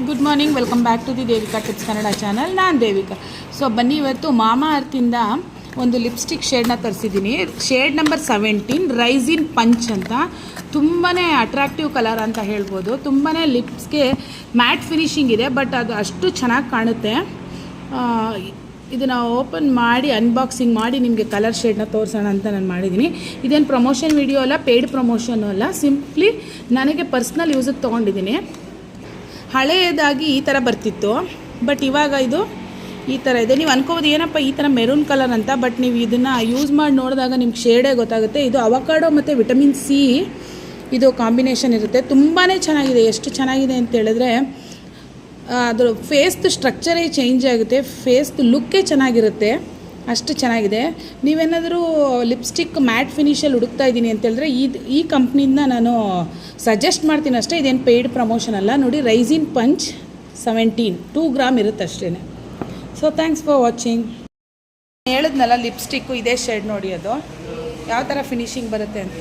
Good morning, welcome back to the Devika tips Kannada channel. ನಾನು Devika. So ಬನ್ನಿ, ಇವತ್ತು ಮಾಮಾ ಅರ್ಥಿಂದ ಒಂದು ಲಿಪ್ಸ್ಟಿಕ್ ಶೇಡ್ನ ತರಿಸಿದ್ದೀನಿ. ಶೇಡ್ ನಂಬರ್ 17 ರೈಸಿನ್ ಪಂಚ್ ಅಂತ. ತುಂಬಾ ಅಟ್ರಾಕ್ಟಿವ್ ಕಲರ್ ಅಂತ ಹೇಳ್ಬೋದು. ತುಂಬಾ ಲಿಪ್ಸ್ಗೆ ಮ್ಯಾಟ್ ಫಿನಿಶಿಂಗ್ ಇದೆ, ಬಟ್ ಅದು ಅಷ್ಟು ಚೆನ್ನಾಗಿ ಕಾಣುತ್ತೆ. ಇದನ್ನು ಓಪನ್ ಮಾಡಿ ಅನ್ಬಾಕ್ಸಿಂಗ್ ಮಾಡಿ ನಿಮಗೆ ಕಲರ್ ಶೇಡ್ನ ತೋರಿಸೋಣ ಅಂತ ನಾನು ಮಾಡಿದ್ದೀನಿ. ಇದೇನು ಪ್ರಮೋಷನ್ ವಿಡಿಯೋ ಅಲ್ಲ, ಪೇಯ್ಡ್ ಪ್ರಮೋಷನ್ನು ಅಲ್ಲ, ಸಿಂಪ್ಲಿ ನನಗೆ ಪರ್ಸ್ನಲ್ ಯೂಸಿಗೆ ತೊಗೊಂಡಿದ್ದೀನಿ. ಹಳೆಯದಾಗಿ ಈ ಥರ ಬರ್ತಿತ್ತು, ಬಟ್ ಇವಾಗ ಇದು ಈ ಥರ ಇದೆ. ನೀವು ಅನ್ಕೋಬೋದು ಏನಪ್ಪ ಈ ಥರ ಮೆರೂನ್ ಕಲರ್ ಅಂತ, ಬಟ್ ನೀವು ಇದನ್ನು ಯೂಸ್ ಮಾಡಿ ನೋಡಿದಾಗ ನಿಮ್ಗೆ ಶೇಡೇ ಗೊತ್ತಾಗುತ್ತೆ. ಇದು ಅವಕಾಡೋ ಮತ್ತು ವಿಟಮಿನ್ ಸಿ ಇದು ಕಾಂಬಿನೇಷನ್ ಇರುತ್ತೆ. ತುಂಬಾ ಚೆನ್ನಾಗಿದೆ. ಎಷ್ಟು ಚೆನ್ನಾಗಿದೆ ಅಂತ ಹೇಳಿದ್ರೆ ಅದ್ರ ಫೇಸ್ದು ಸ್ಟ್ರಕ್ಚರೇ ಚೇಂಜ್ ಆಗುತ್ತೆ, ಫೇಸ್ದು ಲುಕ್ಕೇ ಚೆನ್ನಾಗಿರುತ್ತೆ, ಅಷ್ಟು ಚೆನ್ನಾಗಿದೆ. ನೀವೇನಾದರೂ ಲಿಪ್ಸ್ಟಿಕ್ ಮ್ಯಾಟ್ ಫಿನಿಷಲ್ಲಿ ಹುಡುಕ್ತಾ ಇದ್ದೀನಿ ಅಂತ ಹೇಳಿದ್ರೆ ಈ ಕಂಪ್ನಿಯಿಂದ ನಾನು ಸಜೆಸ್ಟ್ ಮಾಡ್ತೀನಿ ಅಷ್ಟೇ. ಇದೇನು ಪೇಯ್ಡ್ ಪ್ರಮೋಷನ್ ಅಲ್ಲ. ನೋಡಿ, ರೈಸಿನ್ ಪಂಚ್ 17 2 ಗ್ರಾಮ್ ಇರುತ್ತೆ ಅಷ್ಟೇ. So thanks for watching. ಹೇಳಿದ್ನಲ್ಲ ಲಿಪ್ಸ್ಟಿಕ್ಕು ಇದೇ ಶೇಡ್ ನೋಡಿ, ಅದು ಯಾವ ಥರ ಫಿನಿಶಿಂಗ್ ಬರುತ್ತೆ ಅಂತ.